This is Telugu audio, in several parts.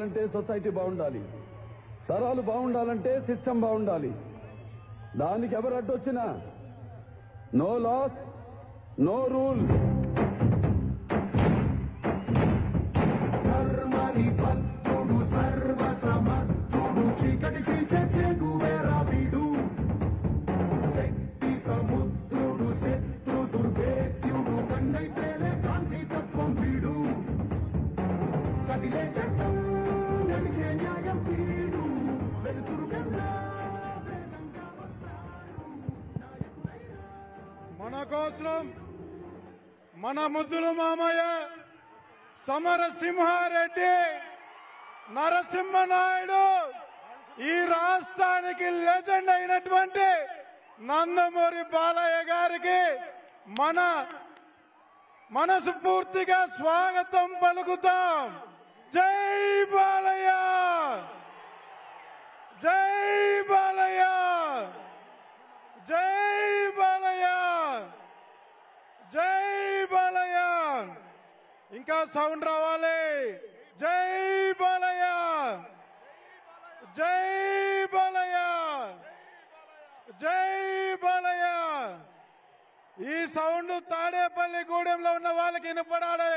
బాగుండాలంటే సొసైటీ బాగుండాలి, తరాలు బాగుండాలంటే సిస్టమ్ బాగుండాలి. దానికి ఎవరు అడ్డొచ్చినా నో లాస్, నో రూల్స్. ధర్మనిబద్ధుడు సర్వసమర్థుడు చీకటి చీచెడు వేరావిడు శక్తి సముద్రుడు శత్రు దుర్వేద్యుడు కన్నై పేలే కాంతి తత్వం వీడు కదిలే చట్టం నడిచే న్యాయం వీడు వెలుతురు కన్నా వేగంగా వస్తాడు. మన కోసం మన ముద్దుల మామయ్య సమరసింహారెడ్డి నరసింహనాయుడు ఈ రాష్ట్రానికి లెజెండ్ అయినటువంటి నందమూరి బాలయ్య గారికి మన మనసు పూర్తిగా స్వాగతం పలుకుతాం. జై బాలయ్య, జై బాలయ్య, జై బాలయ్య, జై బాలయ్య. ఇంకా సౌండ్ రావాలి. జై బాలయ్య, జై బాలయ్య, జై బాలయ్య. ఈ సౌండ్ తాడేపల్లి గూడెంలో ఉన్న వాళ్ళకి వినపడాలి.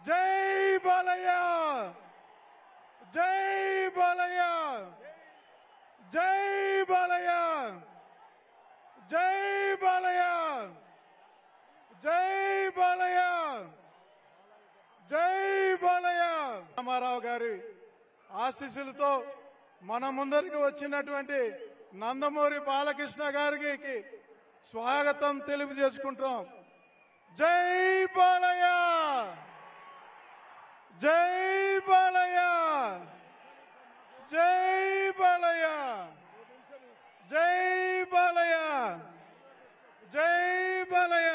జై బాలయ్య, జై బాలయ్య, జై బాలయ్య, జై బాలయ్య, జై బాలయ్య, జై బాలయ్య. రామారావు గారి ఆశీస్సులతో మన ముందరికి వచ్చినటువంటి నందమూరి బాలకృష్ణ గారికి స్వాగతం తెలియజేసుకుంటాం. జై బాలయ్య, జై బాలయ్య, జై బాలయ్య, జై బాలయ్య, జై బాలయ్య.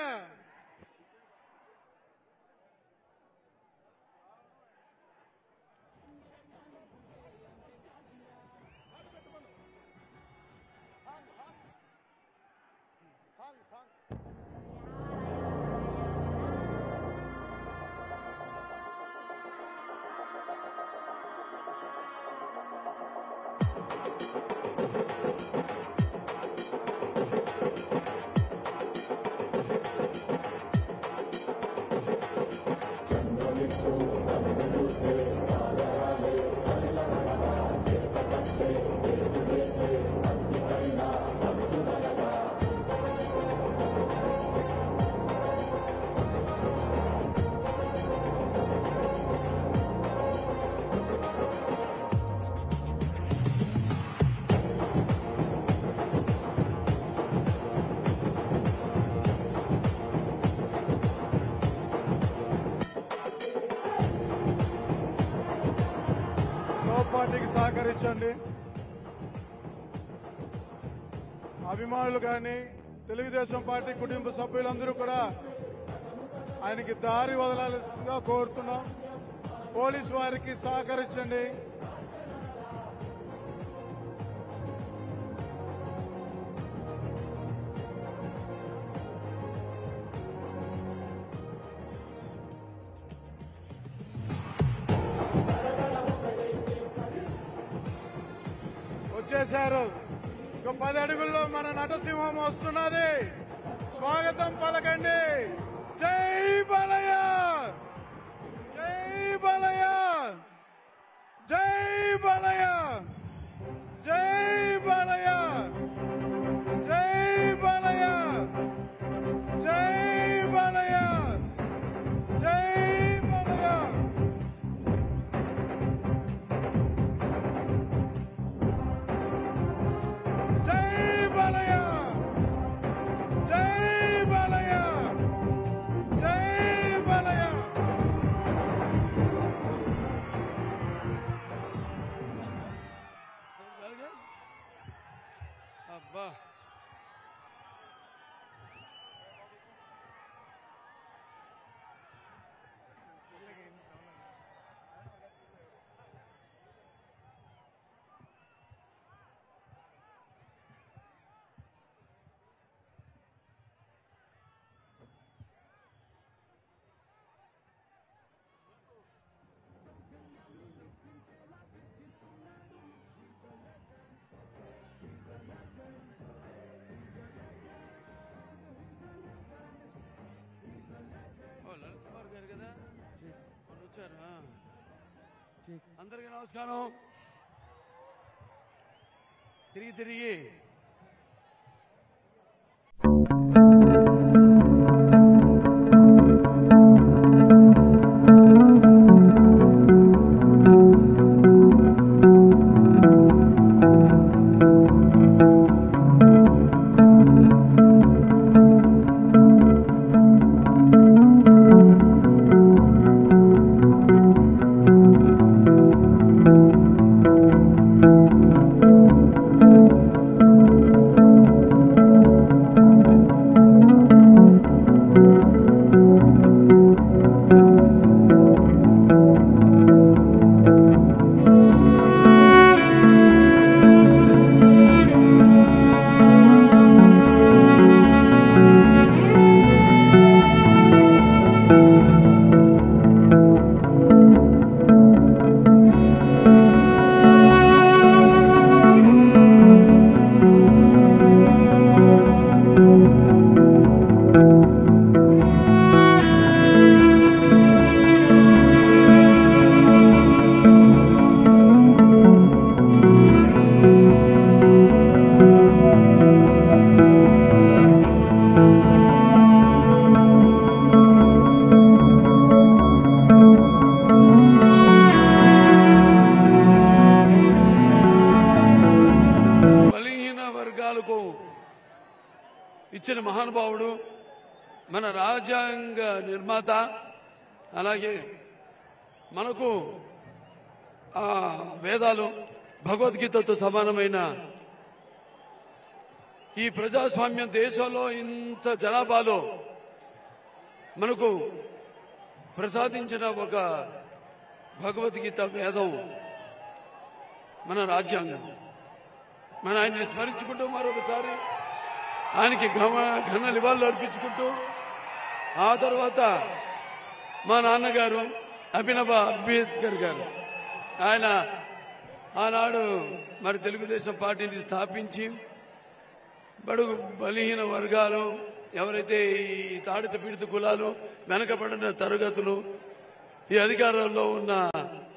పార్టీకి సహకరించండి. అభిమానులు కానీ తెలుగుదేశం పార్టీ కుటుంబ సభ్యులందరూ కూడా ఆయనకి దారి వదలాల్సిందిగా కోరుతున్నాం. పోలీసు వారికి సహకరించండి. వచ్చేశారు. ఇంకో 10 అడుగుల్లో మన నటసింహం వస్తున్నది. స్వాగతం పలకండి. జై బాలయ్య, జై బాలయ్య, జై బాలయ్య, జై బాలయ్య, జై బాలయ్య, జై బాలయ్య, జై బాలయ్య. జై బాలయ్య, జై బాలయ్య, అందరికీ నమస్కారం. తిరిగి ఇచ్చిన మహానుభావుడు, మన రాజ్యాంగ నిర్మాత, అలాగే మనకు వేదాలు భగవద్గీతతో సమానమైన ఈ ప్రజాస్వామ్య దేశంలో ఇంత జనాభాలో మనకు ప్రసాదించిన ఒక భగవద్గీత వేదం మన రాజ్యాంగం. మన ఆయన్ని స్మరించుకుంటూ మరొకసారి ఆయనకి ఘన నివాళులు అర్పించుకుంటూ, ఆ తర్వాత మా నాన్నగారు అభినవ అంబేద్కర్ గారు, ఆయన ఆనాడు మరి తెలుగుదేశం పార్టీని స్థాపించి బడుగు బలహీన వర్గాలు, ఎవరైతే ఈ తాడిత పీడిత కులాలు, వెనకబడిన తరగతులు, ఈ అధికారంలో ఉన్న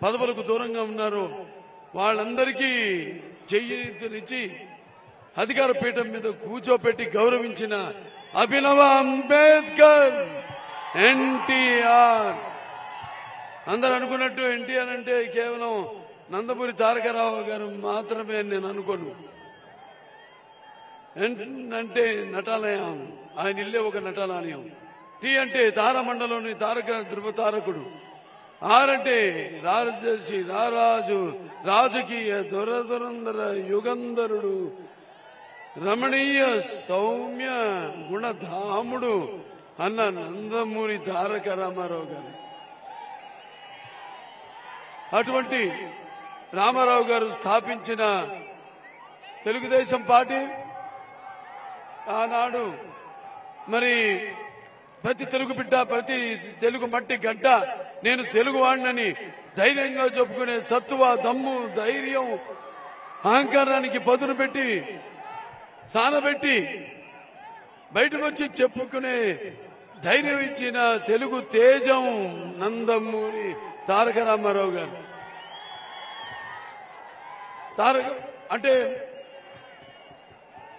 పదవులకు దూరంగా ఉన్నారో వాళ్ళందరికీ చేయూతనిచ్చి అధికార పీఠం మీద కూర్చోపెట్టి గౌరవించిన అభినవ అంబేద్కర్ ఎన్టీఆర్. అందరు అనుకున్నట్టు ఎన్టీఆర్ అంటే కేవలం నందమూరి తారక రామారావు గారు మాత్రమే నేను అనుకోను. అంటే నటాలయం, ఆయన ఇల్లే ఒక నటాలయం. టీ అంటే తారమండలోని తారక ధృవతారకుడు. ఆర్ అంటే రాజర్షి, రారాజు, రాజకీయ దురదురందర యుగంధరుడు, రమణీయ సౌమ్య గుణధాముడు అన్న నందమూరి తారక రామారావు గారు. అటువంటి రామారావు గారు స్థాపించిన తెలుగుదేశం పార్టీ ఆనాడు మరి ప్రతి తెలుగు బిడ్డ, ప్రతి తెలుగు మట్టి గడ్డ నేను తెలుగువాడినని ధైర్యంగా చెప్పుకునే సత్తువ, దమ్ము, ధైర్యం, అహంకారానికి పదును పెట్టి సానబెట్టి బయటకు వచ్చి చెప్పుకునే ధైర్యం ఇచ్చిన తెలుగు తేజం నందమూరి తారక రామారావు గారు. అంటే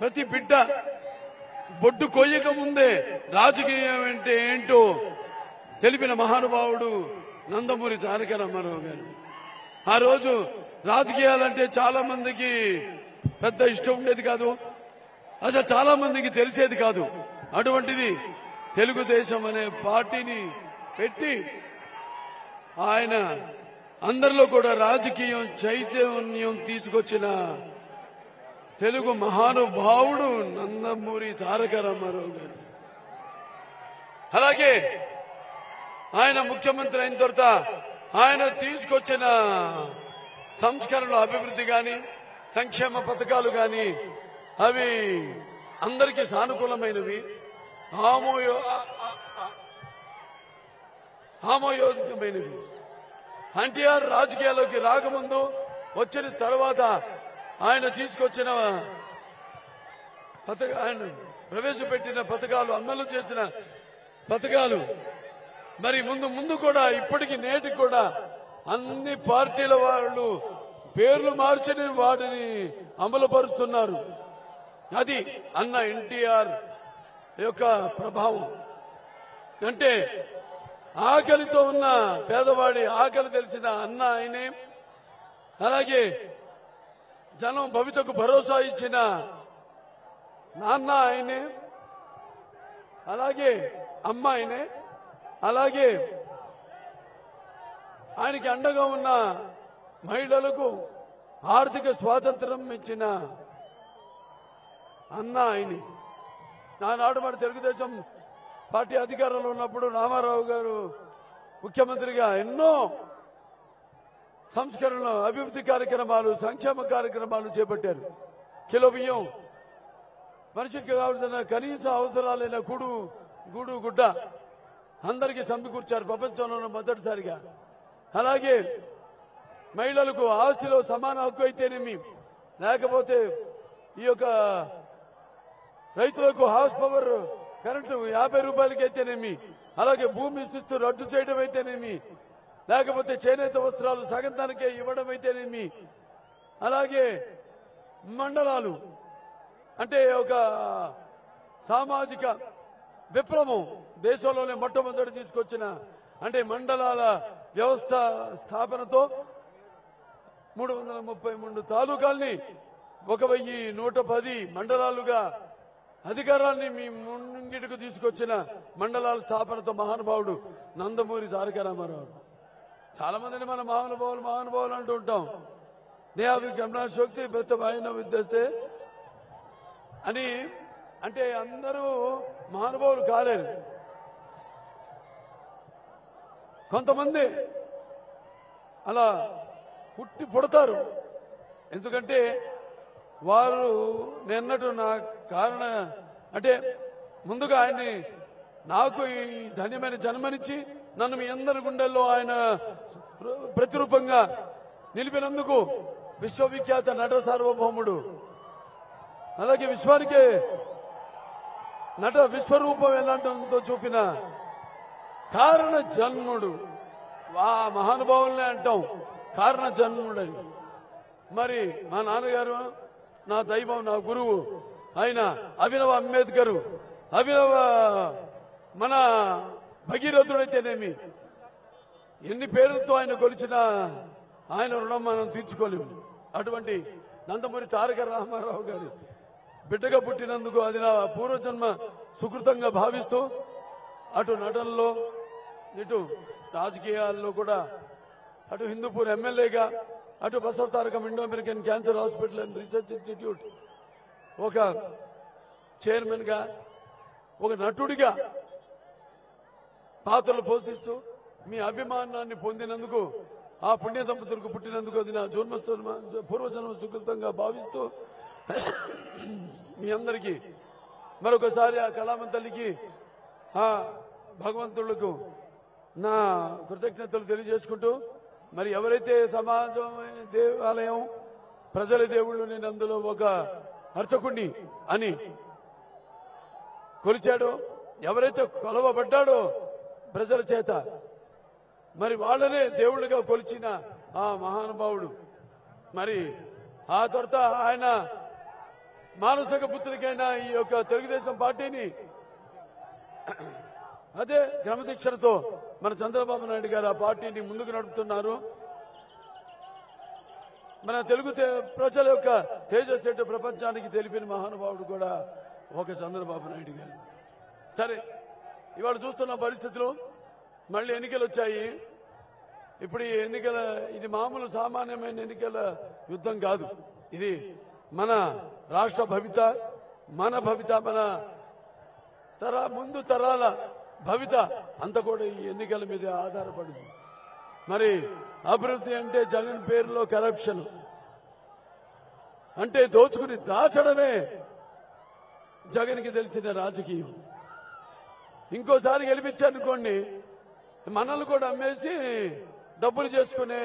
ప్రతి బిడ్డ బొడ్డు కొయ్యక ముందే రాజకీయం అంటే ఏంటో తెలిపిన మహానుభావుడు నందమూరి తారక రామారావు గారు. ఆ రోజు రాజకీయాలంటే చాలా మందికి పెద్ద ఇష్టం ఉండేది కాదు, అసలు చాలా మందికి తెలిసేది కాదు. అటువంటిది తెలుగుదేశం అనే పార్టీని పెట్టి ఆయన అందరిలో కూడా రాజకీయం చైతన్యం తీసుకొచ్చిన తెలుగు మహానుభావుడు నందమూరి తారక రామారావు గారు. అలాగే ఆయన ముఖ్యమంత్రి అయిన తర్వాత ఆయన తీసుకొచ్చిన సంస్కరణలు, అభివృద్ధి గాని, సంక్షేమ పథకాలు గాని అవి అందరికీ సానుకూలమైనవి, ఆమోయోదకమైనవి. ఎన్టీఆర్ రాజకీయాల్లోకి రాకముందు, వచ్చిన తర్వాత ఆయన తీసుకొచ్చిన ఆయన ప్రవేశపెట్టిన పథకాలు, అమలు చేసిన పథకాలు మరి ముందు కూడా ఇప్పటికీ నేటికి కూడా అన్ని పార్టీల వాళ్ళు పేర్లు మార్చి వాటిని అమలుపరుస్తున్నారు. అది అన్న ఎన్టీఆర్ యొక్క ప్రభావం. అంటే ఆకలితో ఉన్న పేదవాడి ఆకలి తెలిసిన అన్న ఆయనే, అలాగే జనం భవితకు భరోసా ఇచ్చిన నాన్న ఆయనే, అలాగే అమ్మ ఆయనే, అలాగే ఆయనకి అండగా ఉన్న మహిళలకు ఆర్థిక స్వాతంత్రం ఇచ్చిన అన్న ఆయనే. నానాడు మన తెలుగుదేశం పార్టీ అధికారంలో ఉన్నప్పుడు రామారావు గారు ముఖ్యమంత్రిగా ఎన్నో సంస్కరణలు, అభివృద్ధి కార్యక్రమాలు, సంక్షేమ కార్యక్రమాలు చేపట్టారు. కిలో బియ్యం, మనిషికి కావాల్సిన కనీస అవసరాలైన గూడు గుడ్డ అందరికీ సమకూర్చారు ప్రపంచంలోనే మొదటిసారిగా. అలాగే మహిళలకు ఆస్తిలో సమాన హక్కు అయితేనేమి, లేకపోతే ఈ యొక్క రైతులకు హార్స్ పవర్ కరెంటు 50 రూపాయలకి అయితేనేమి, అలాగే భూమి శిస్తు రద్దు చేయడం అయితేనేమి, లేకపోతే చేనేత వస్త్రాలు సగం ధరకే ఇవ్వడం అయితేనేమి, అలాగే మండలాలు అంటే ఒక సామాజిక విప్లవం దేశంలోనే మొట్టమొదటి తీసుకొచ్చిన అంటే మండలాల వ్యవస్థ స్థాపనతో 333 తాలూకాల్ని 1110 మండలాలుగా అధికారాన్ని మీ ముంగిటికి తీసుకొచ్చిన మండలాల స్థాపనతో మహానుభావుడు నందమూరి తారక రామారావు. చాలా మందిని మన మహానుభావులు అంటూ ఉంటాం. నేవి గమనా శక్తి ప్రతిభాయిన విద్యస్తే అని, అంటే అందరూ మహానుభావులు కాలేరు. కొంతమంది అలా పుడతారు. ఎందుకంటే వారు నిన్నట్టు నా కారణ అంటే ముందుగా ఆయన్ని నాకు ఈ ధన్యమైన జన్మనిచ్చి నన్ను మీ అందరి గుండెల్లో ఆయన ప్రతిరూపంగా నిలిపినందుకు విశ్వవిఖ్యాత నట సార్వభౌముడు, అలాగే విశ్వానికే నట విశ్వరూపం ఎలాంటితో చూపిన కారణ జన్ముడు, ఆ మహానుభావులనే అంటాం కారణ జన్ముడని. మరి మా నాన్నగారు నా దైవం, నా గురువు ఆయన అభినవ అంబేద్కర్, అభినవ మన భగీరథుడైతేనేమి, ఎన్ని పేర్లతో ఆయన కొలిచిన ఆయన రుణం మనం తీర్చుకోలేము. అటువంటి నందమూరి తారక రామారావు గారి బిడ్డగా పుట్టినందుకు అది నా పూర్వజన్మ సుకృతంగా భావిస్తూ అటు నటనలో ఇటు రాజకీయాల్లో కూడా, అటు హిందూపూర్ ఎమ్మెల్యేగా, అటు Basava Tarakam Indo American cancer hospital and research institute ఒక చైర్మన్ గా, ఒక నటుడిగా పాత్రలు పోషిస్తూ మీ అభిమానాన్ని పొందినందుకు, ఆ పుణ్య దంపతులకు పుట్టినందుకు అది నా పూర్వజన్మ సుకృతంగా భావిస్తూ మీ అందరికీ మరొకసారి ఆ కళామ తల్లికి, ఆ భగవంతులకు నా కృతజ్ఞతలు తెలియజేసుకుంటూ, మరి ఎవరైతే సమాజం దేవాలయం ప్రజల దేవుళ్ళు నేను అందులో ఒక అర్చకుణ్ణి అని కొలిచాడో, ఎవరైతే కొలవబడ్డాడో ప్రజల చేత, మరి వాళ్ళనే దేవుళ్ళుగా కొలిచిన ఆ మహానుభావుడు, మరి ఆ తర్వాత ఆయన మానసిక పుత్రికైన ఈ యొక్క తెలుగుదేశం పార్టీని అదే క్రమశిక్షణతో మన చంద్రబాబు నాయుడు గారు ఆ పార్టీని ముందుకు నడుపుతున్నారు. మన తెలుగు ప్రజల యొక్క తేజస్సు ప్రపంచానికి తెలిపిన మహానుభావుడు కూడా ఒక చంద్రబాబు నాయుడు గారు. సరే, ఇవాళ చూస్తున్న పరిస్థితులు మళ్ళీ ఎన్నికలు వచ్చాయి. ఇప్పుడు ఈ ఇది మామూలు సామాన్యమైన ఎన్నికల యుద్ధం కాదు. ఇది మన రాష్ట్ర భవిత, మన ముందు తరాల భవిత అంతా కూడా ఈ ఎన్నికల మీద ఆధారపడింది. మరి అభివృద్ధి అంటే జగన్ పేరులో కరప్షన్ అంటే దోచుకుని దాచడమే జగన్కి తెలిసిన రాజకీయం. ఇంకోసారి గెలిపించారనుకోండి, మనల్ని కూడా అమ్మేసి డబ్బులు చేసుకునే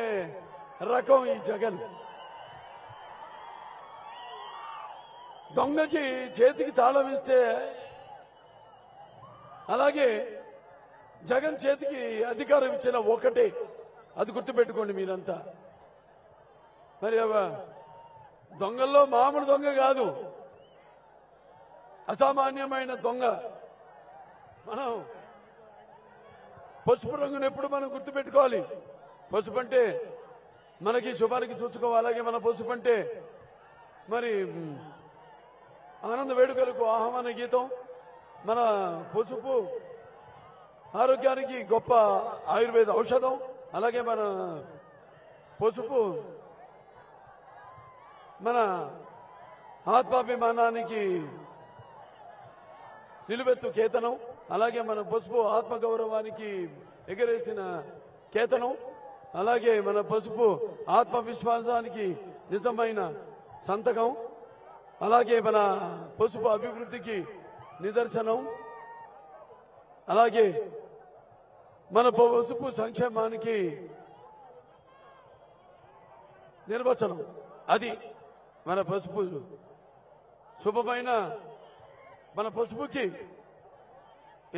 రకం ఈ జగన్. దొంగకి చేతికి తాళం ఇస్తే అలాగే జగన్ చేతికి అధికారం ఇచ్చిన ఒకటే, అది గుర్తుపెట్టుకోండి మీరంతా. మరి దొంగల్లో మామూలు దొంగ కాదు, అసామాన్యమైన దొంగ. మనం పసుపు రంగును ఎప్పుడు మనం గుర్తుపెట్టుకోవాలి. పసుపు అంటే మనకి శుభానికి సూచకం. అలాగే మన పసుపు అంటే మరి ఆనంద వేడుకలకు ఆహ్వాన గీతం. మన పసుపు ఆరోగ్యానికి గొప్ప ఆయుర్వేద ఔషధం. అలాగే మన పసుపు మన ఆత్మాభిమానానికి నిలువెత్తు కేతనం. అలాగే మన పసుపు ఆత్మగౌరవానికి ఎగరేసిన కేతనం. అలాగే మన పసుపు ఆత్మవిశ్వాసానికి నిజమైన సంతకం. అలాగే మన పసుపు అభివృద్ధికి నిదర్శనం. అలాగే మన పసుపు సంక్షేమానికి నిర్వచనం. అది మన పసుపు. శుభమైన మన పసుపుకి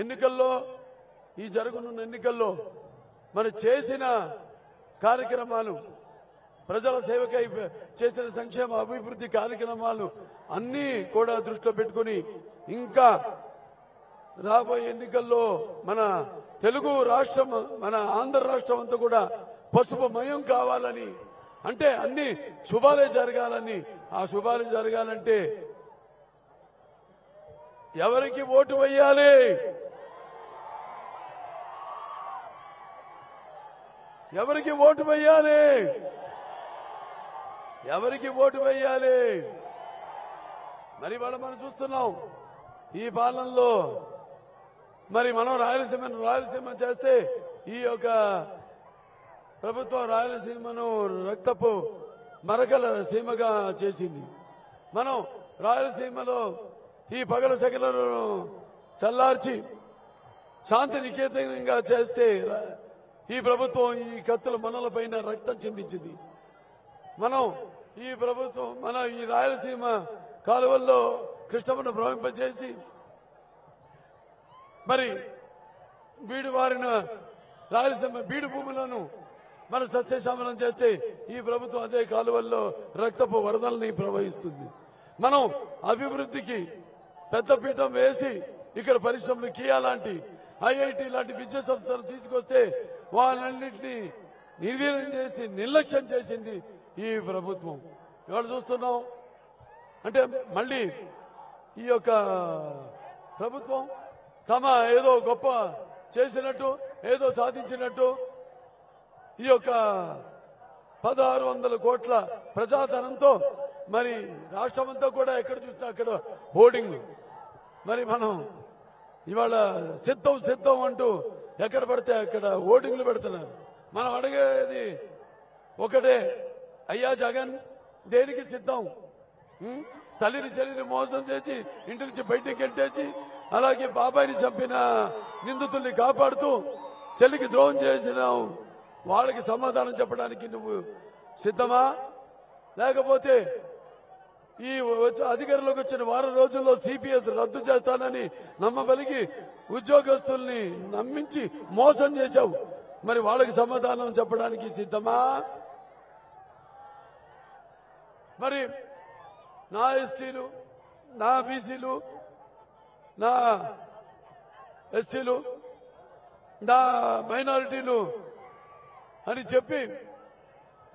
ఎన్నికల్లో, ఈ జరగనున్న ఎన్నికల్లో మనం చేసిన కార్యక్రమాలు, ప్రజల సేవకై చేసిన సంక్షేమ అభివృద్ధి కార్యక్రమాలు అన్నీ కూడా దృష్టిలో పెట్టుకుని ఇంకా రాబోయే ఎన్నికల్లో మన తెలుగు రాష్ట్రం, మన ఆంధ్ర రాష్ట్రం అంతా కూడా పసుపుమయం కావాలని, అంటే అన్ని శుభాలే జరగాలని. ఆ శుభాలు జరగాలంటే ఎవరికి ఓటు వేయాలి? ఎవరికి ఓటు వేయాలి? ఎవరికి ఓటు వేయాలి? మరి మనం చూస్తున్నాం ఈ పాలనలో. మరి మనం రాయలసీమ చేస్తే ఈ యొక్క ప్రభుత్వం రాయలసీమను రక్తపు మరకల సీమగా చేసింది. మనం రాయలసీమలో ఈ పగల సెగలను చల్లార్చి శాంతి నికేతనంగా చేస్తే ఈ ప్రభుత్వం ఈ కత్తుల మనలపైన రక్తం చిందించింది. మనం ఈ ప్రభుత్వం ఈ రాయలసీమ కాలువల్లో కృష్ణమ్మను ప్రవహింపజేసి మరి బీడు వారిన రాయలసీమ బీడు భూములను మన సస్యశ్యామలం చేస్తే ఈ ప్రభుత్వం అదే కాలువల్లో రక్తపు వరదల్ని ప్రవహిస్తుంది. మనం అభివృద్ధికి పెద్దపీఠం వేసి ఇక్కడ పరిశ్రమలు కియా లాంటి, ఐఐటి లాంటి విద్యా సంస్థలు తీసుకొస్తే వాళ్ళన్నింటినీ నిర్వీర్యం చేసి నిర్లక్ష్యం చేసింది ఈ ప్రభుత్వం. ఇవాళ చూస్తున్నాం అంటే మళ్ళీ ఈ యొక్క ప్రభుత్వం తమ ఏదో గొప్ప చేసినట్టు, ఏదో సాధించినట్టు ఈ యొక్క 1600 కోట్ల ప్రజాధనంతో మరి రాష్ట్రమంతా కూడా ఎక్కడ చూసినా అక్కడ హోర్డింగ్. మరి మనం ఇవాళ సిద్ధం అంటూ ఎక్కడ పడితే అక్కడ హోర్డింగ్లు పెడుతున్నారు. మనం అడిగేది ఒకటే, అయ్యా జగన్ దేనికి సిద్ధం? తల్లిని చెల్లిని మోసం చేసి ఇంటి నుంచి బయటికి గెంటేసి, అలాగే బాబాయిని చంపిన నిందితుల్ని కాపాడుతూ చెల్లికి ద్రోహం చేసినావు. వాళ్ళకి సమాధానం చెప్పడానికి నువ్వు సిద్ధమా? లేకపోతే ఈ అధికారంలోకి వచ్చిన వారం రోజుల్లో సిపిఎస్ రద్దు చేస్తానని నమ్మబలిగి ఉద్యోగస్తుల్ని నమ్మించి మోసం చేశావు. మరి వాళ్ళకి సమాధానం చెప్పడానికి సిద్ధమా? మరి నా ఎస్టీలు, నా బీసీలు, నా ఎస్సీలు, నా మైనారిటీలు అని చెప్పి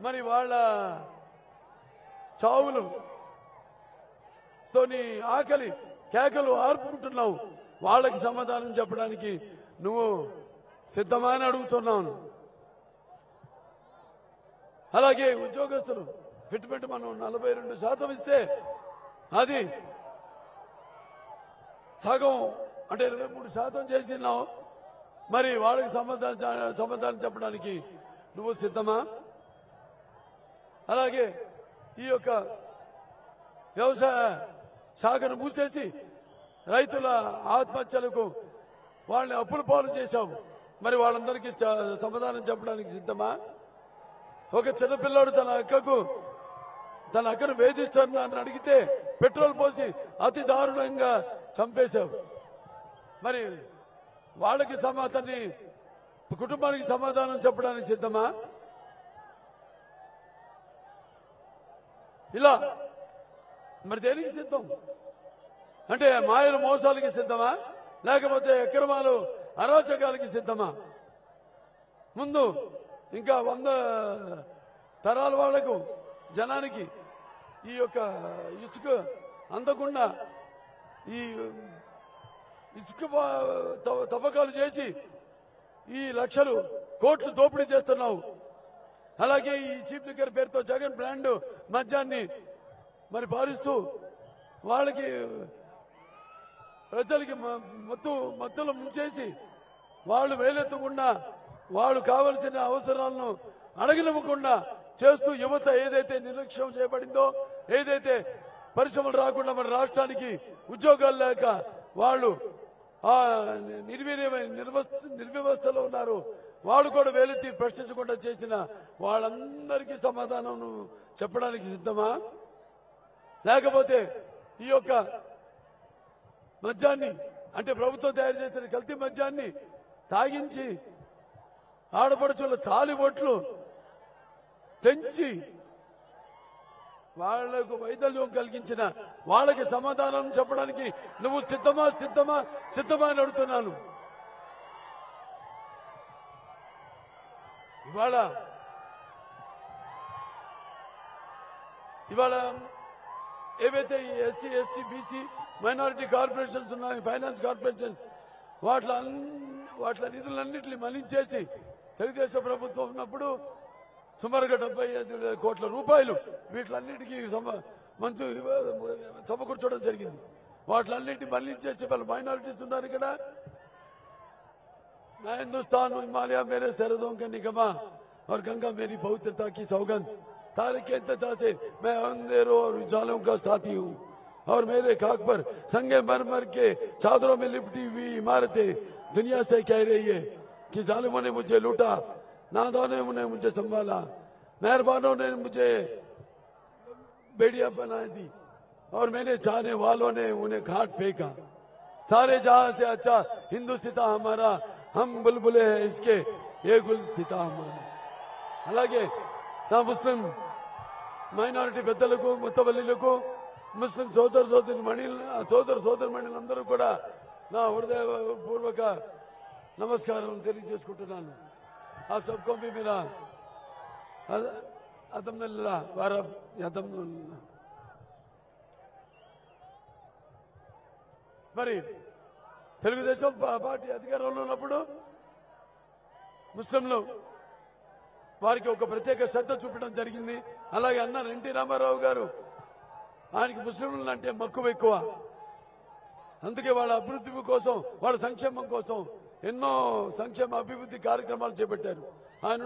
మరి వాళ్ళ చావులు తోని ఆకలి కేకలు ఆర్పుకుంటున్నావు. వాళ్ళకి సమాధానం చెప్పడానికి నువ్వు సిద్ధమా అని అడుగుతున్నాను. అలాగే ఉద్యోగస్తులు ఫిట్మెంట్ మనం 42% ఇస్తే అది సగం అంటే 23% చేసినావు. మరి వాళ్ళకి సమాధానం చెప్పడానికి నువ్వు సిద్ధమా? అలాగే ఈ యొక్క వ్యవసాయ శాఖను మూసేసి రైతుల ఆత్మహత్యలకు వాళ్ళని అప్పుల పాలు చేశావు. మరి వాళ్ళందరికీ సమాధానం చెప్పడానికి సిద్ధమా? ఒక చిన్నపిల్లాడు తన అక్కను వేధిస్తానని అడిగితే పెట్రోల్ పోసి అతి దారుణంగా చంపేశావు. మరి వాళ్ళకి కుటుంబానికి సమాధానం చెప్పడానికి సిద్ధమా? ఇలా మరి దేనికి సిద్ధం? అంటే మాయలు మోసాలకి సిద్ధమా, లేకపోతే అక్రమాలు అరాచకాలకి సిద్ధమా? ముందు ఇంకా 100 తరాల వాళ్లకు జనానికి ఈ యొక్క ఇసుక అందకుండా ఈ ఇసుక తవ్వకాలు చేసి ఈ లక్షలు కోట్లు దోపిడీ చేస్తున్నావు. అలాగే ఈ చీప్ లిక్కర్ పేరుతో జగన్ బ్రాండ్ మద్యాన్ని మరి పారిస్తూ వాళ్ళకి ప్రజలకి మత్తులు ముంచేసి వాళ్ళు వేలెత్తకుండా వాళ్ళు కావలసిన అవసరాలను అడగనివ్వకుండా చేస్తూ యువత ఏదైతే నిర్లక్ష్యం చేయబడిందో, ఏదైతే పరిశ్రమలు రాకుండా మన రాష్ట్రానికి ఉద్యోగాలు లేక వాళ్ళు నిర్వ్యవస్థలో ఉన్నారు, వాళ్ళు కూడా వేలెత్తి ప్రశ్నించకుండా చేసిన వాళ్ళందరికీ సమాధానం చెప్పడానికి సిద్ధమా? లేకపోతే ఈ యొక్క మద్యాన్ని అంటే ప్రభుత్వం తయారు చేసిన కల్తీ మద్యాన్ని తాగించి ఆడపడుచుల తాలిబొట్లు తెంచి వాళ్లకు వైదల్యం కలిగించిన వాళ్ళకి సమాధానం చెప్పడానికి నువ్వు సిద్ధమా అని అడుగుతున్నాను. ఇవాళ ఏవైతే ఈ SC ST BC minority corporations ఉన్నాయి, ఫైనాన్స్ కార్పొరేషన్స్, వాటి నిధులన్నింటినీ మళ్లించేసి తెలుగుదేశం ప్రభుత్వం ఉన్నప్పుడు సుమారుగా 75 కోట్ల రూపాయలు వీటిలన్నిటికీ మంచు సమకూర్చడం జరిగింది. వాటిలన్నింటినీ మళ్లించేసి వాళ్ళ మైనారిటీస్ ఉన్నారు ఇక్కడ. मैं हिंदुस्तान हूँ, हिमालय मेरे सरहदों के निगमा और गंगा मेरी पवित्रता की सौगंध, तारीख के इंतजार से मैं अंधेरों और उजालों का साथी हूँ और मेरे खाक पर संगे मरमर के चादरों में लिपटी हुई इमारतें दुनिया से कह रही है कि जालिमों ने मुझे लूटा, नादानों ने मुझे संभाला, मेहरबानों ने मुझे बेड़िया बना दी और मैंने चाहने वालों ने उन्हें घाट फेंका. सारे जहां से अच्छा हिंदुस्तान हमारा, हम बुलबुले हैं इसके, ये गुल सीता हमारा. అలాగే నా ముస్లిం మైనారిటీ పెద్దలకు, ముత్తవల్లిలకు, ముస్లిం సోదర సోదరిమణులందరూ కూడా నా హృదయపూర్వక నమస్కారం తెలియజేసుకుంటున్నాను. ఆ सबको भी मेरा అల్హమ్దులిల్లాహ్ వారబ్ యదమ్దులిల్లాహ్. మరి తెలుగుదేశం పార్టీ అధికారంలో ఉన్నప్పుడు ముస్లింలు వారికి ఒక ప్రత్యేక శ్రద్ధ చూపడం జరిగింది. అలాగే అన్నారు ఎన్టీ రామారావు గారు, ఆయనకి ముస్లింలు అంటే మక్కువ ఎక్కువ, అందుకే వాళ్ళ అభివృద్ధి కోసం, వాళ్ళ సంక్షేమం కోసం ఎన్నో సంక్షేమ అభివృద్ధి కార్యక్రమాలు చేపట్టారు. ఆయన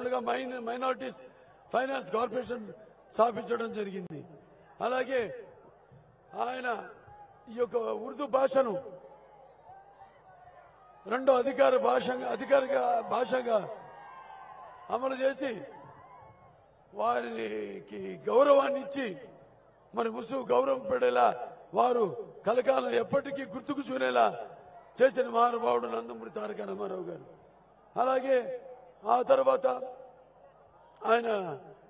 మైనారిటీస్ ఫైనాన్స్ కార్పొరేషన్ స్థాపించడం జరిగింది. అలాగే ఆయన ఈ యొక్క ఉర్దూ భాషను రెండో అధికారిక భాషగా అమలు చేసి వారికి గౌరవాన్ని ఇచ్చి మరి ముస్లిం గౌరవం పడేలా, వారు కలకాలం ఎప్పటికీ గుర్తుకు చూనేలా చేసిన మహానుభావుడు నందమూరి తారక రామారావు గారు. అలాగే ఆ తర్వాత ఆయన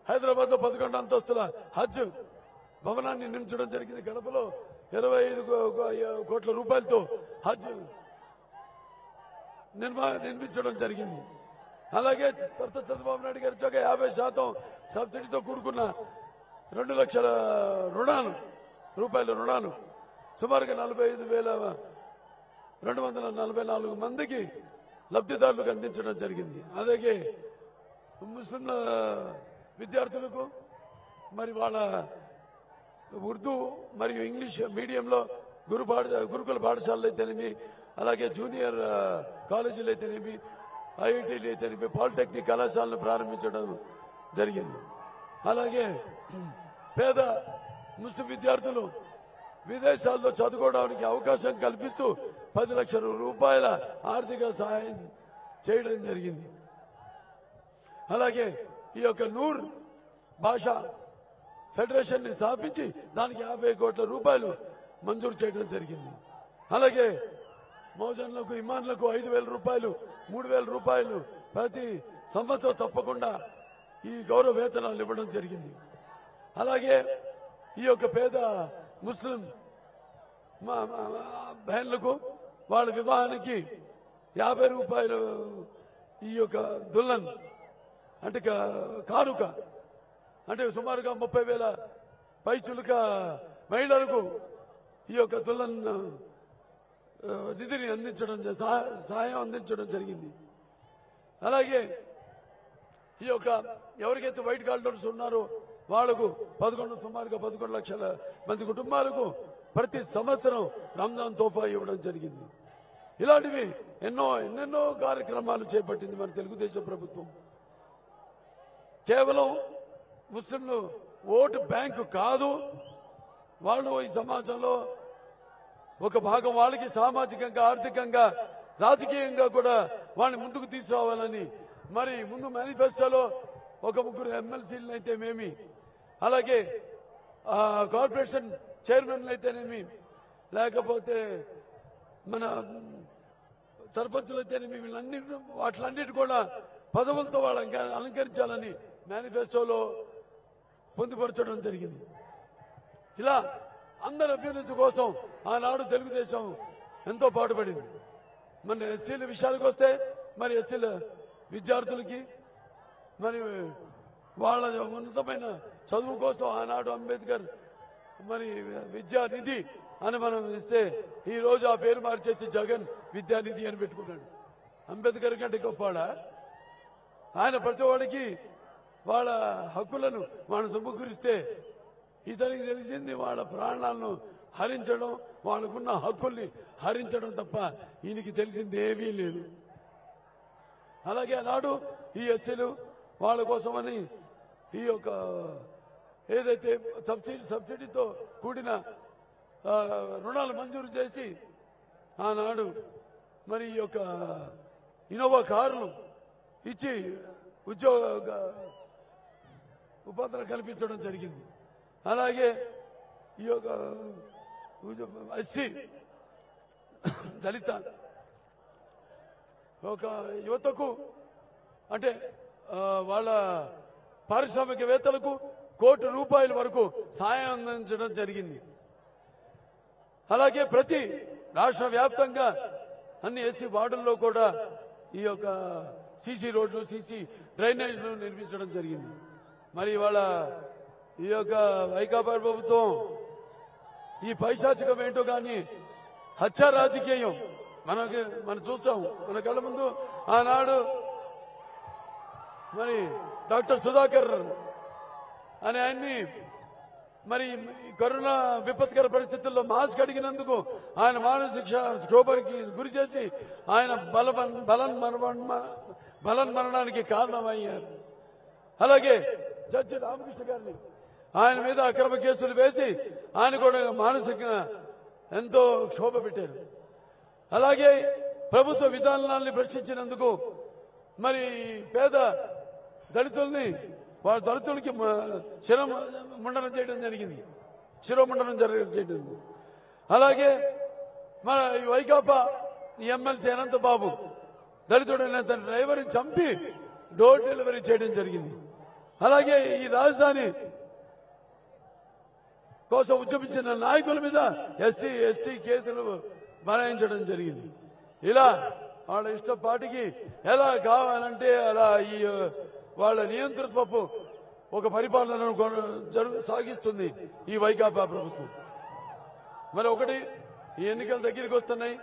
హైదరాబాద్ లో 11 అంతస్తుల హజ్ భవనాన్ని నిర్మించడం జరిగింది. గడపలో 25 కోట్ల రూపాయలతో హజ్ నిర్మించడం జరిగింది. అలాగే తర్వాత చంద్రబాబు నాయుడు గారు 50% సబ్సిడీతో కూడుకున్న 2 లక్షల రూపాయల రుణాలు సుమారుగా 45,244 మందికి లబ్ధిదారులకు అందించడం జరిగింది. అలాగే ముస్లిం విద్యార్థులకు మరి వాళ్ళ ఉర్దూ మరియు ఇంగ్లీష్ మీడియంలో గురుకుల పాఠశాలలు అయితేనేమి, అలాగే జూనియర్ కాలేజీలు అయితేనేమి, ఐఐటీలు అయితేనేమి, పాలిటెక్నిక్ కళాశాలను ప్రారంభించడం జరిగింది. అలాగే పేద ముస్లిం విద్యార్థులు విదేశాల్లో చదువుకోవడానికి అవకాశం కల్పిస్తూ 10 లక్షల రూపాయల ఆర్థిక సహాయం చేయడం జరిగింది. అలాగే ఈ యొక్క నూర్ భాషా ఫెడరేషన్ ని స్థాపించి దానికి 50 కోట్ల రూపాయలు మంజూరు చేయడం జరిగింది. అలాగే మౌజన్లకు, ఇమాన్లకు 5,000 రూపాయలు, 3,000 రూపాయలు ప్రతి సంవత్సరం తప్పకుండా ఈ గౌరవ వేతనాలు ఇవ్వడం జరిగింది. అలాగే ఈ యొక్క పేద ముస్లిం బహన్లకు వాళ్ళ వివాహానికి 50 రూపాయలు ఈ యొక్క దుల్లన్ అంటే కానుక అంటే సుమారుగా 30,000 పైచులుక మహిళలకు ఈ యొక్క దుల్లన్ నిధిని అందించడం సహాయం అందించడం జరిగింది. అలాగే ఈ యొక్క ఎవరికైతే వైట్ కార్డర్స్ ఉన్నారో వాళ్లకు సుమారుగా 11 లక్షల మంది కుటుంబాలకు ప్రతి సంవత్సరం రంజాన్ తోఫా ఇవ్వడం జరిగింది. ఇలాంటివి ఎన్నెన్నో కార్యక్రమాలు చేపట్టింది మన తెలుగుదేశం ప్రభుత్వం. కేవలం ముస్లింలు ఓటు బ్యాంకు కాదు, వాళ్ళు ఈ సమాజంలో ఒక భాగం, వాళ్ళకి సామాజికంగా ఆర్థికంగా రాజకీయంగా కూడా వాళ్ళని ముందుకు తీసుకురావాలని మరి ముందు మేనిఫెస్టోలో ఒక 3 ఎమ్మెల్సీలను అయితేనేమి, అలాగే కార్పొరేషన్ చైర్మన్లు అయితేనేమి, లేకపోతే మన సర్పంచులు అయితేనేమి, వాటిలన్నిటి కూడా పదవులతో వాళ్ళని అలంకరించాలని మేనిఫెస్టోలో పొందుపరచడం జరిగింది. ఇలా అందరి అభ్యున్నతి కోసం ఆనాడు తెలుగుదేశం ఎంతో పాటుపడింది. మన ఎస్సీల విషయానికి వస్తే మరి ఎస్సీల విద్యార్థులకి మరి వాళ్ళ ఉన్నతమైన చదువు కోసం ఆనాడు అంబేద్కర్ మరి విద్యానిధి అని మనం ఇస్తే ఈ రోజు ఆ పేరు మార్చేసి జగన్ విద్యానిధి అని పెట్టుకున్నాడు. అంబేద్కర్ కంటే గొప్పవాడా? ఆయన ప్రతి వాడికి వాళ్ళ హక్కులను మనం సమకూరిస్తే ఇతనికి తెలిసింది వాళ్ళ ప్రాణాలను హరించడం, వాళ్ళకున్న హక్కుల్ని హరించడం తప్ప ఈయనకి తెలిసింది ఏమీ లేదు. అలాగే ఆనాడు ఈ ఎస్సీలు వాళ్ళ కోసమని ఈ యొక్క ఏదైతే సబ్సిడీతో కూడిన రుణాలు మంజూరు చేసి ఆనాడు మరి ఈ యొక్క ఇన్నోవా కారులు ఇచ్చి ఉద్యోగ ఉపాధులు కల్పించడం జరిగింది. అలాగే ఈ యొక్క ఎస్సీ దళిత ఒక యువతకు అంటే వాళ్ళ పారిశ్రామికవేత్తలకు ₹1 కోటి వరకు సాయం అందించడం జరిగింది. అలాగే ప్రతి రాష్ట్ర వ్యాప్తంగా అన్ని ఎస్సీ వార్డుల్లో కూడా ఈ యొక్క సీసీ రోడ్లు, సీసీ డ్రైనేజ్లు నిర్మించడం జరిగింది. మరి ఇవాళ ఈ యొక్క వైకాపా ప్రభుత్వం ఈ పైశాచికం ఏంటో కానీ హత్య రాజకీయం మనం చూస్తాం మన కళ్ళ ముందు. ఆనాడు మరి డాక్టర్ సుధాకర్ అనే ఆయన్ని మరి కరోనా విపత్కర పరిస్థితుల్లో మాస్క్ అడిగినందుకు ఆయన మానసిక క్షోభకి గురి చేసి ఆయన బలన్ మరణానికి కారణమయ్యారు. అలాగే జడ్జి రామకృష్ణ గారిని ఆయన మీద అక్రమ కేసులు వేసి ఆయన కూడా మానసికంగా ఎంతో క్షోభ పెట్టారు. అలాగే ప్రభుత్వ విధానాన్ని ప్రశ్నించినందుకు మరి పేద దళితుల్ని వాళ్ళ దళితులకి శిరోముండనం చేయడం జరిగింది. అలాగే మన వైకాపా ఎమ్మెల్సీ అనంత బాబు దళితుడైన తన డ్రైవర్ని చంపి డోర్ డెలివరీ చేయడం జరిగింది. అలాగే ఈ రాజధాని కోసం ఉద్యమించిన నాయకుల మీద ఎస్టీ కేసులు బనాయించడం జరిగింది. ఇలా వాళ్ళ ఇష్టపాటికి ఎలా కావాలంటే అలా ఈ వాళ్ళ నియంతృత్వపు ఒక పరిపాలనను సాగిస్తుంది ఈ వైకాపా ప్రభుత్వం. మరి ఒకటి, ఈ ఎన్నికల దగ్గరికి వస్తున్నాయి.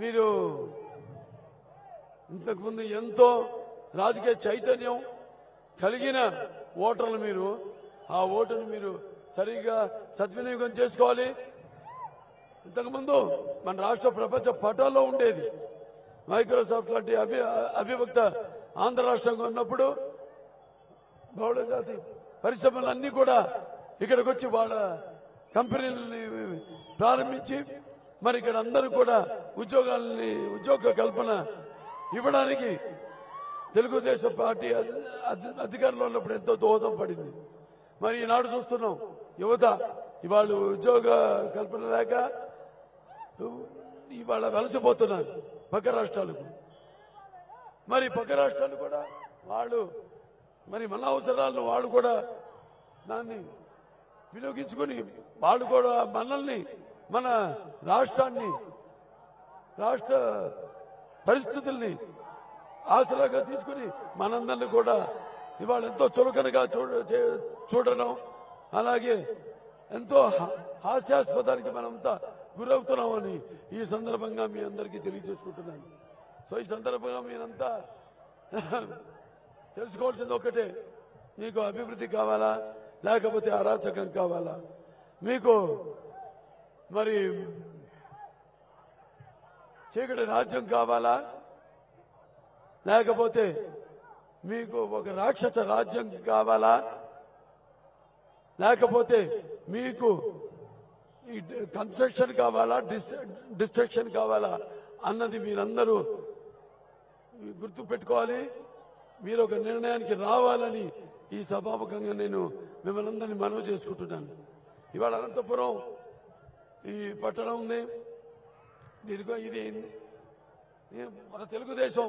మీరు ఇంతకుముందు ఎంతో రాజకీయ చైతన్యం కలిగిన ఓటర్లు, మీరు ఆ ఓటును మీరు సరిగ్గా సద్వినియోగం చేసుకోవాలి. ఇంతకుముందు మన రాష్ట్ర ప్రపంచ పటాల్లో ఉండేది. మైక్రోసాఫ్ట్ లాంటి అవిభక్త ఆంధ్ర రాష్ట్రంగా ఉన్నప్పుడు బహుళ జాతి పరిశ్రమలన్నీ కూడా ఇక్కడికి వచ్చి వాళ్ళ కంపెనీలని ప్రారంభించి మరి ఇక్కడ అందరూ కూడా ఉద్యోగ కల్పన ఇవ్వడానికి తెలుగుదేశం పార్టీ అధికారంలో ఉన్నప్పుడు ఎంతో దోహదం పడింది. మరి ఈనాడు చూస్తున్నాం యువత ఇవాళ ఉద్యోగ కల్పన లేక ఇవాళ వలసపోతున్నారు పక్క రాష్ట్రాలకు. మరి పక్క రాష్ట్రాలు కూడా వాళ్ళు మరి మన అవసరాలను వాళ్ళు కూడా దాన్ని వినియోగించుకుని వాళ్ళు కూడా మనల్ని, మన రాష్ట్రాన్ని, రాష్ట్ర పరిస్థితుల్ని ఆసరాగా తీసుకుని మనందరినీ కూడా ఇవాళ ఎంతో చులకనగా చూడడం, అలాగే ఎంతో హాస్యాస్పదానికి మనంతా గురవుతున్నామని ఈ సందర్భంగా మీ అందరికీ తెలియజేసుకుంటున్నాను. సో ఈ సందర్భంగా మీరంతా తెలుసుకోవాల్సింది ఒకటే, మీకు అభివృద్ధి కావాలా లేకపోతే అరాచకం కావాలా? మీకు మరి చీకటి రాజ్యం కావాలా లేకపోతే మీకు ఒక రాక్షస రాజ్యం కావాలా లేకపోతే మీకు ఈ కన్స్ట్రక్షన్ కావాలా డిస్ట్రక్షన్ కావాలా అన్నది మీరందరూ గుర్తు పెట్టుకోవాలి. మీరు ఒక నిర్ణయానికి రావాలని ఈ సభాముఖంగా నేను మిమ్మల్ని అందరినీ మనవి చేసుకుంటున్నాను. ఇవాళ అనంతపురం ఈ పట్టణం ఉంది, దీనికో ఇది మన తెలుగుదేశం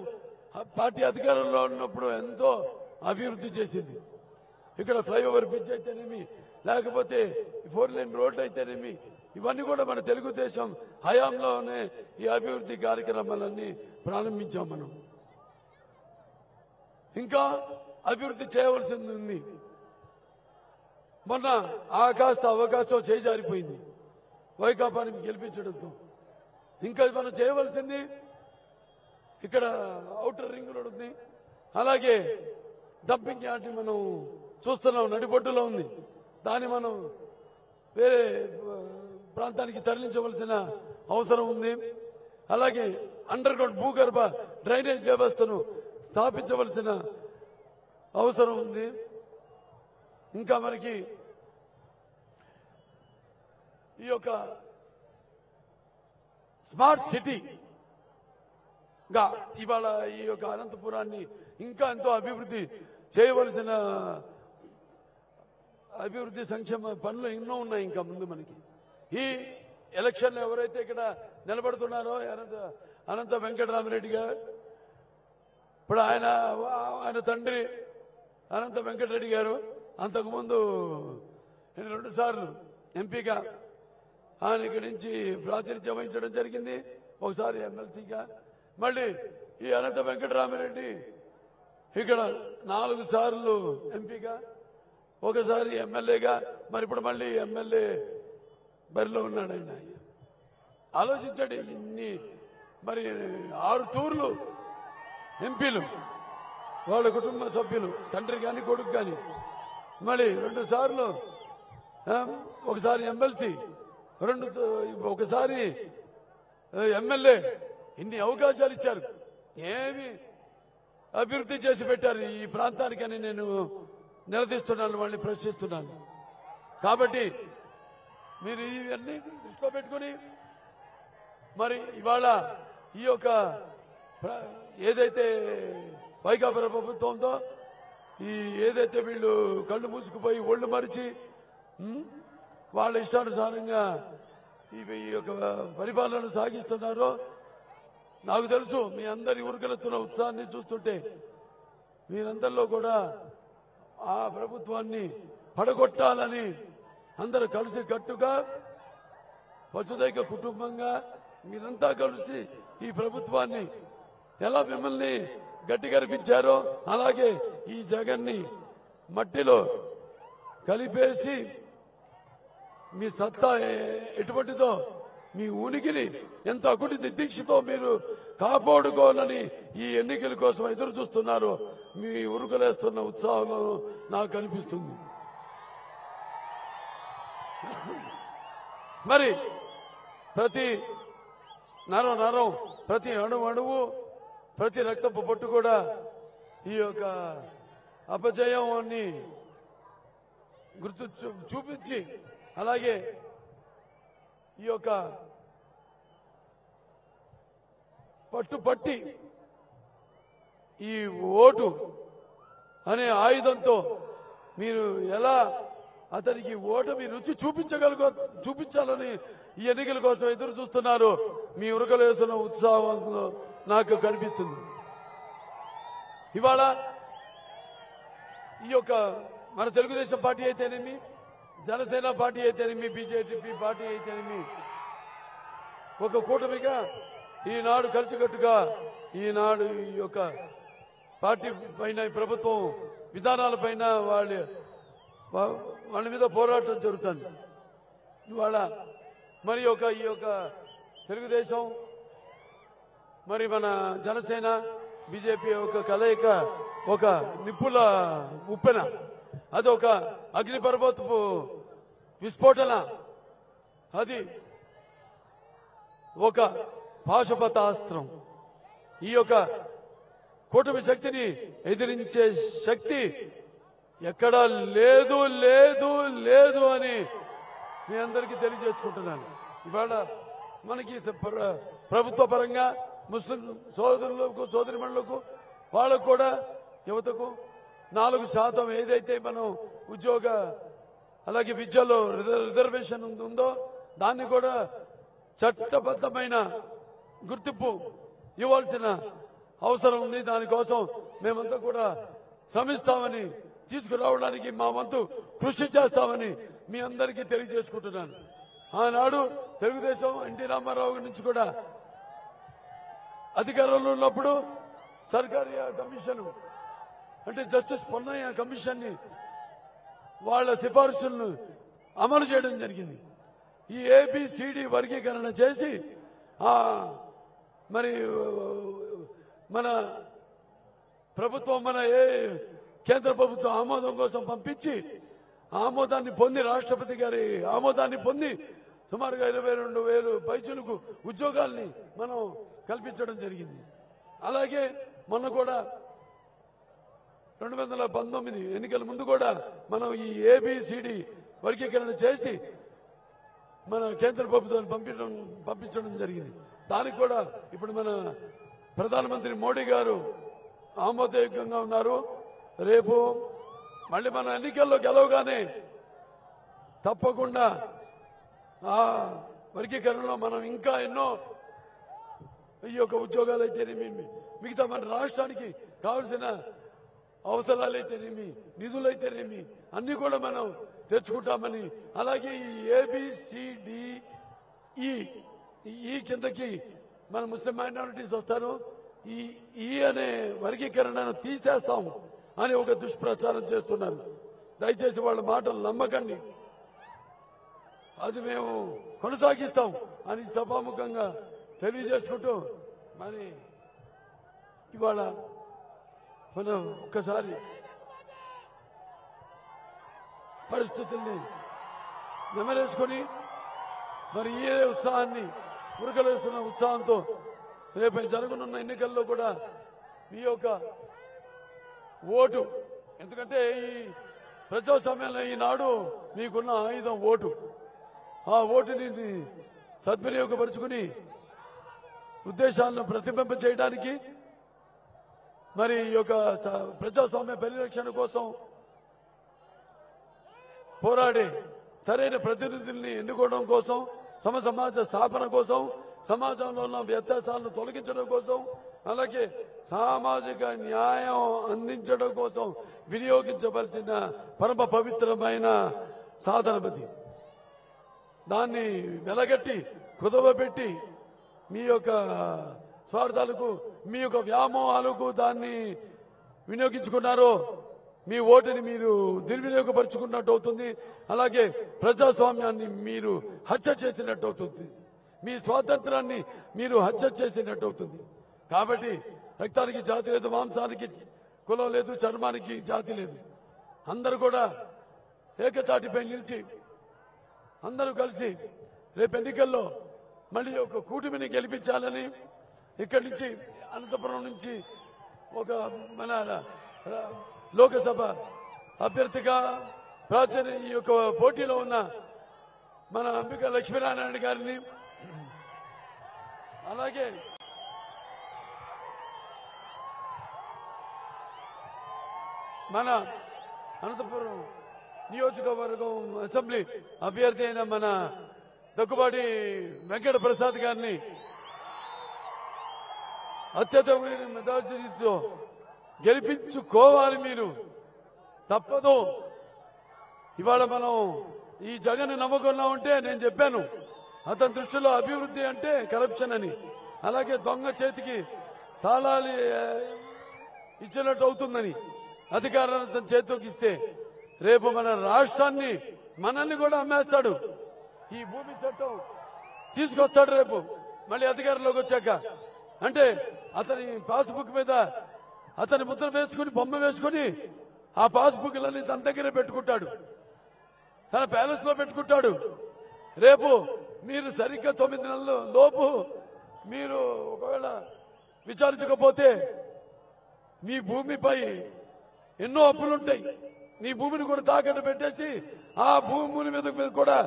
పార్టీ అధికారంలో ఉన్నప్పుడు ఎంతో అభివృద్ధి చేసింది. ఇక్కడ ఫ్లైఓవర్ బ్రిడ్జ్ అయితేనేమి లేకపోతే 4 లేన్ రోడ్లు అయితేనేమి ఇవన్నీ కూడా మన తెలుగుదేశం హయాంలోనే ఈ అభివృద్ధి కార్యక్రమాలన్నీ ప్రారంభించాం. మనం ఇంకా అభివృద్ధి చేయవలసింది ఉంది. మొన్న కాస్త అవకాశం చేజారిపోయింది వైకాపాని గెలిపించడంతో. ఇంకా మనం చేయవలసింది ఇక్కడ ఔటర్ రింగ్ రోడ్ ఉంది, అలాగే డంపింగ్ యార్డ్ మనం చూస్తున్నాం నడిబొడ్డులో ఉంది, దాన్ని మనం వేరే ప్రాంతానికి తరలించవలసిన అవసరం ఉంది. అలాగే అండర్ గ్రౌండ్ భూగర్భ డ్రైనేజ్ వ్యవస్థను స్థాపించవలసిన అవసరం ఉంది. ఇంకా మనకి ఈ యొక్క స్మార్ట్ సిటీగా ఇవాళ ఈ యొక్క అనంతపురాన్ని ఇంకా ఎంతో అభివృద్ధి చేయవలసిన అభివృద్ధి సంక్షేమ పనులు ఎన్నో ఉన్నాయి ఇంకా ముందు మనకి. ఈ ఎలక్షన్లో ఎవరైతే ఇక్కడ నిలబడుతున్నారో అనంత వెంకటరామరెడ్డి గారు, ఇప్పుడు ఆయన తండ్రి అనంత వెంకటరెడ్డి గారు అంతకుముందు 2 సార్లు ఎంపీగా ఆయన ఇక్కడి నుంచి ప్రాతినిధ్యం వహించడం జరిగింది, ఒకసారి ఎమ్మెల్సీగా. మళ్ళీ ఈ అనంత వెంకటరామరెడ్డి ఇక్కడ 4 సార్లు ఎంపీగా, ఒకసారి ఎమ్మెల్యేగా, మరి ఇప్పుడు మళ్ళీ ఎమ్మెల్యే బరిలో ఉన్నాడు. ఆయన ఆలోచించండి, ఇన్ని మరి 6 టూర్లు ఎంపీలు, వాళ్ళ కుటుంబ సభ్యులు, తండ్రి కానీ కొడుకు కానీ, మళ్ళీ 2 సార్లు, ఒకసారి ఎమ్మెల్సీ, ఒకసారి ఎమ్మెల్యే. ఇన్ని అవకాశాలు ఇచ్చారు, ఏమి అభివృద్ధి చేసి పెట్టారు ఈ ప్రాంతానికని నేను నిలదీస్తున్నాను, వాళ్ళని ప్రశ్నిస్తున్నాను. కాబట్టి మీరు ఇవన్నీ దృష్టిలో పెట్టుకుని మరి ఇవాళ ఈ యొక్క ఏదైతే వైకాపా ప్రభుత్వం ఉందో, ఈ ఏదైతే వీళ్ళు కళ్ళు మూసుకుపోయి ఒళ్ళు మరిచి వాళ్ళ ఇష్టానుసారంగా ఈ యొక్క పరిపాలన సాగిస్తున్నారో, నాకు తెలుసు మీ అందరి ఉరకలెత్తున్న ఉత్సాహాన్ని చూస్తుంటే మీరందరిలో కూడా ఆ ప్రభుత్వాన్ని పడగొట్టాలని అందరూ కలిసి కట్టుగా వసుదైక కుటుంబంగా మీరంతా కలిసి ఈ ప్రభుత్వాన్ని ఎలా మిమ్మల్ని గట్టి కనిపించారో అలాగే ఈ జగన్ని మట్టిలో కలిపేసి మీ సత్తా ఎటువంటిదో, మీ ఉనికిని ఎంత అకుటి దీక్షతో మీరు కాపాడుకోవాలని ఈ ఎన్నికల కోసం ఎదురు చూస్తున్నారు. మీ ఉరుకలేస్తున్న ఉత్సాహంలో నాకు కనిపిస్తుంది. మరి ప్రతి నరం ప్రతి అణువు ప్రతి రక్తపు పొట్టు కూడా ఈ యొక్క అపజయాన్ని గుర్తు చూపించి, అలాగే ఈ యొక్క పట్టుపట్టి ఈ ఓటు అనే ఆయుధంతో మీరు ఎలా అతనికి ఓటమి రుచి చూపించాలని ఈ ఎన్నికల కోసం ఎదురు చూస్తున్నారు. మీ ఉరకలేసిన ఉత్సాహంలో నాకు కనిపిస్తుంది. ఇవాళ ఈ యొక్క మన తెలుగుదేశం పార్టీ అయితేనేమి, జనసేన పార్టీ అయితేనేమి, బీజేపీ పార్టీ అయితేనేమి ఒక కూటమిగా ఈనాడు కలిసికట్టుగా ఈనాడు ఈ యొక్క పార్టీ పైన ప్రభుత్వం విధానాలపైన వాళ్ళ మీద పోరాటం జరుగుతుంది. ఇవాళ మరి ఈ యొక్క తెలుగుదేశం మరి మన జనసేన బీజేపీ ఒక కలయిక ఒక నిప్పుల ఉప్పెన, అది ఒక అగ్నిపర్వతపు విస్ఫోటన, అది ఒక పాశుపతాస్త్రం. ఈ యొక్క కూటమి శక్తిని ఎదిరించే శక్తి ఎక్కడా లేదు లేదు లేదు అని మీ అందరికీ తెలియజేసుకుంటున్నాను. ఇవాళ మనకి ప్రభుత్వ పరంగా ముస్లిం సోదరులకు సోదరిమణులకు వాళ్ళకు కూడా యువతకు 4% ఏదైతే మనం ఉద్యోగ అలాగే విద్యలో రిజర్వేషన్ ఉందో దాన్ని కూడా చట్టబద్ధమైన గుర్తింపు ఇవ్వాల్సిన అవసరం ఉంది. దానికోసం మేమంతా కూడా శ్రమిస్తామని, తీసుకురావడానికి మా వంతు కృషి చేస్తామని మీ అందరికీ తెలియజేసుకుంటున్నాను. ఆనాడు తెలుగుదేశం ఎన్టీ రామారావు నుంచి కూడా అధికారంలో ఉన్నప్పుడు సర్కారీ కమిషన్ అంటే జస్టిస్ పొన్నయ్య కమిషన్ ని వాళ్ళ సిఫార్సులను అమలు చేయడం జరిగింది. ఈ ఏబిసిడి వర్గీకరణ చేసి మరి మన ప్రభుత్వం మన కేంద్ర ప్రభుత్వం ఆమోదం కోసం పంపించి ఆమోదాన్ని పొంది రాష్ట్రపతి గారి ఆమోదాన్ని పొంది సుమారుగా 22,000 పైచులకు ఉద్యోగాల్ని మనం కల్పించడం జరిగింది. అలాగే మొన్న కూడా 2019 ఎన్నికల ముందు కూడా మనం ఈ ఏబిసిడి వర్గీకరణ చేసి మన కేంద్ర ప్రభుత్వాన్ని పంపించడం జరిగింది. దానికి కూడా ఇప్పుడు మన ప్రధానమంత్రి మోడీ గారు ఆమోదయోగ్యంగా ఉన్నారు. రేపు మళ్ళీ మన ఎన్నికల్లో గెలవగానే తప్పకుండా ఆ వర్గీకరణలో మనం ఇంకా ఎన్నో ఈ యొక్క ఉద్యోగాలు అయితేనేమి, మిగతా మన రాష్ట్రానికి కావలసిన అవసరాలైతేనేమి, నిధులైతేనేమి అన్ని కూడా మనం తెచ్చుకుంటామని, అలాగే ఈ ఏబిసిడిఈ కిందకి మన ముస్లిం మైనారిటీస్ వస్తారు, ఈ అనే వర్గీకరణను తీసేస్తాం అని ఒక దుష్ప్రచారం చేస్తున్నారు. దయచేసి వాళ్ళ మాటలు నమ్మకండి. అది మేము కొనసాగిస్తాం అని సభాముఖంగా తెలియజేసుకుంటూ మరి ఇవాళ మనం ఒక్కసారి పరిస్థితుల్ని నెమరేసుకొని మరి ఏ ఉత్సాహాన్ని ఉరకలేస్తున్న ఉత్సాహంతో రేపు జరగనున్న ఎన్నికల్లో కూడా మీ యొక్క ఓటు, ఎందుకంటే ఈ ప్రజాస్వామ్యంలో ఈనాడు మీకున్న ఆయుధం ఓటు. ఆ ఓటుని సద్వినియోగపరుచుకుని ఉద్దేశాలను ప్రతిబింబ చేయడానికి మరి ఈ యొక్క ప్రజాస్వామ్య పరిరక్షణ కోసం పోరాడే సరైన ప్రతినిధుల్ని ఎన్నుకోవడం కోసం, సమాజ స్థాపన కోసం, సమాజంలో ఉన్న వ్యత్యాసాలను తొలగించడం కోసం, అలాగే సామాజిక న్యాయం అందించడం కోసం వినియోగించవలసిన పరమ పవిత్రమైన సాధనపతి. దాన్ని వెలగట్టి కుదవబెట్టి మీ యొక్క స్వార్థాలకు, మీ యొక్క వ్యామోహాలకు దాన్ని వినియోగించుకున్నారో మీ ఓటుని మీరు దుర్వినియోగపరుచుకున్నట్టు అవుతుంది. అలాగే ప్రజాస్వామ్యాన్ని మీరు హత్య చేసినట్టు అవుతుంది. మీ స్వాతంత్రాన్ని మీరు హత్య చేసినట్టు అవుతుంది. కాబట్టి రక్తానికి జాతి లేదు, మాంసానికి కులం లేదు, చర్మానికి జాతి లేదు. అందరూ కూడా ఏకతాటిపై నిలిచి అందరూ కలిసి రేపు ఎన్నికల్లో మళ్ళీ ఒక కూటమిని గెలిపించాలని ఇక్కడి నుంచి అనంతపురం నుంచి ఒక మన లోకసభ అభ్యర్థిగా ప్రాచీన ఈ యొక్క పోటీలో ఉన్న మన అంబిక లక్ష్మీనారాయణ గారిని, అలాగే మన అనంతపురం నియోజకవర్గం అసెంబ్లీ అభ్యర్థి అయిన మన దగ్గుబాటి వెంకట ప్రసాద్ గారిని అత్యధికమైన మెజారిటీతో గెలిపించుకోవాలి. మీరు తప్పదు. ఇవాళ మనం ఈ జగన్ నమ్మకంలో ఉంటే నేను చెప్పాను, అతని దృష్టిలో అభివృద్ధి అంటే కరప్షన్ అని. అలాగే దొంగ చేతికి తాళాలు ఇచ్చినట్టు అవుతుందని అధికారాన్ని తన చేతికి ఇస్తే రేపు మన రాష్ట్రాన్ని మనల్ని కూడా అమ్మేస్తాడు. ఈ భూమి చట్టం తీసుకొస్తాడు రేపు మళ్ళీ అధికారంలోకి వచ్చాక. అంటే అతని పాస్బుక్ మీద అతని ముద్ర వేసుకుని బొమ్మ వేసుకుని ఆ పాస్బుక్లన్నీ తన దగ్గరే పెట్టుకుంటాడు, తన ప్యాలెస్ లో పెట్టుకుంటాడు. రేపు మీరు సరిగ్గా 9 నెలల లోపు మీరు ఒకవేళ విచారించకపోతే మీ భూమిపై ఎన్నో అప్పులుంటాయి. మీ భూమిని కూడా తాకట్టు పెట్టేసి ఆ భూముల మీద కూడా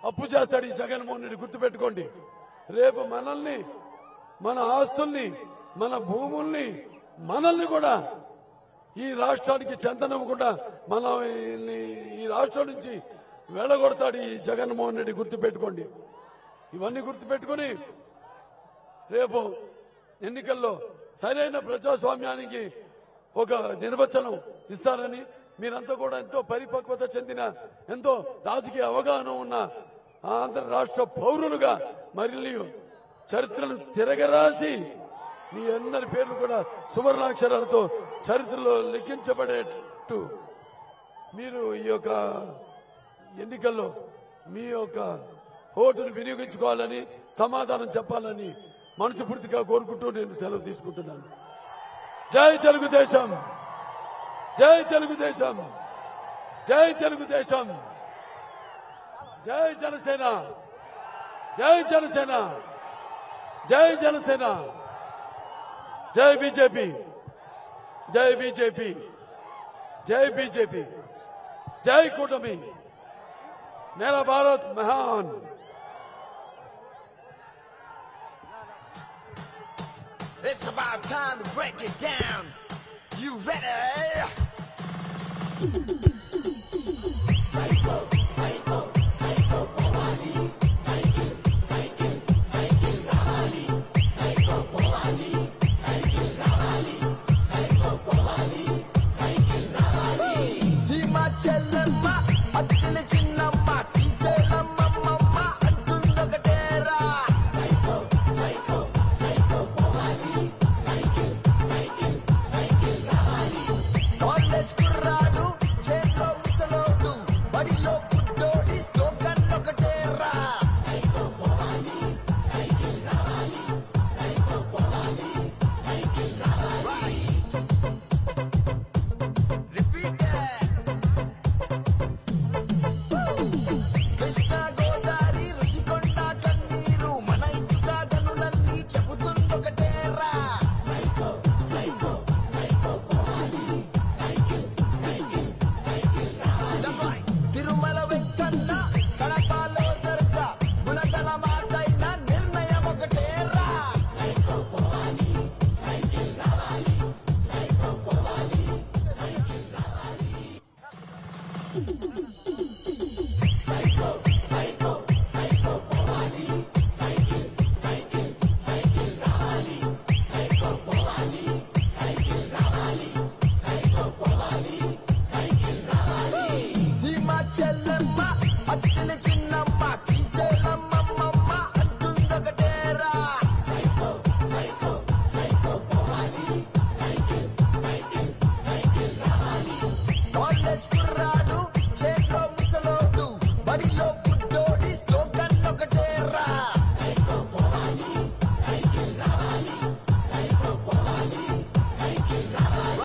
అప్పు చేస్తాడు ఈ జగన్మోహన్ రెడ్డి. గుర్తుపెట్టుకోండి, రేపు మనల్ని, మన ఆస్తుల్ని, మన భూముల్ని, మనల్ని కూడా ఈ రాష్ట్రానికి చెందనివ్వకుండా మనం ఈ రాష్ట్రం నుంచి వెళ్ళగొడతాడు ఈ జగన్మోహన్ రెడ్డి. గుర్తుపెట్టుకోండి. ఇవన్నీ గుర్తుపెట్టుకుని రేపు ఎన్నికల్లో సరైన ప్రజాస్వామ్యానికి ఒక నిర్వచనం ఇస్తారని, మీరంతా కూడా ఎంతో పరిపక్వత చెందిన, ఎంతో రాజకీయ అవగాహన ఉన్న ఆంధ్ర రాష్ట్ర పౌరులుగా మరిన్ని చరిత్రను తిరగరాసి మీ అందరి పేర్లు కూడా సువర్ణాక్షరాలతో చరిత్రలో లిఖించబడేట్టు మీరు ఈ యొక్క ఎన్నికల్లో మీ యొక్క ఓటును వినియోగించుకోవాలని, సమాధానం చెప్పాలని మనస్ఫూర్తిగా కోరుకుంటూ నేను సెలవు తీసుకుంటున్నాను. జై తెలుగుదేశం, జై తెలుగుదేశం, జై తెలుగుదేశం, జై జనసేన, జై జనసేన, జై జనసేన, జై బీజేపీ, జై బీజేపీ, జై బీజేపీ, జై కూటమి, मेरा भारत महान। It's about time to break it down. You ready? Psycho, psycho, psycho, Bawali. Cycle, cycle, cycle, Rawali. Psycho, Bawali. Cycle, Rawali. Psycho, Bawali. Cycle, Rawali. Sima Chellamma, Attila Chinnamma, Sriselamma, Mamma, Antundagateera. Psycho, psycho, psycho, Bawali. Cycle, cycle, cycle, Rawali. College kurradu, jailo musalodu, badilo buddodi, slogan okateera. Psycho, Bawali. Cycle, Rawali. Psycho, Bawali. Cycle, Rawali. Repeat it. Krishna Godavari Rushikonda కన్నీరు మన ఇసుక గనులన్నీ చెబుతుందొకటేరా. సైకో సైకో సైకో పోవాలి. సైకిల్ సైకిల్ సైకిల్ రావాలి. తిరుమల వెంకన్న కడపలో దర్గా గుణదల మాతైన నిర్ణయం ఒకటేరా. సైకో పోవాలి. సైకిల్ రావాలి. సైకో పోవాలి. సైకిల్ రావాలి. Psycho, psycho, psycho, Bawali. Cycle, cycle, cycle, Rawali. Psycho, Bawali. Cycle, Rawali. Psycho, Bawali. Cycle, Rawali. Sima Chellamma, Attila Chinnamma, Sriselamma, Mamma, Antundagateera. Psycho, psycho, psycho, Bawali. Cycle, cycle, cycle, Rawali. College kurra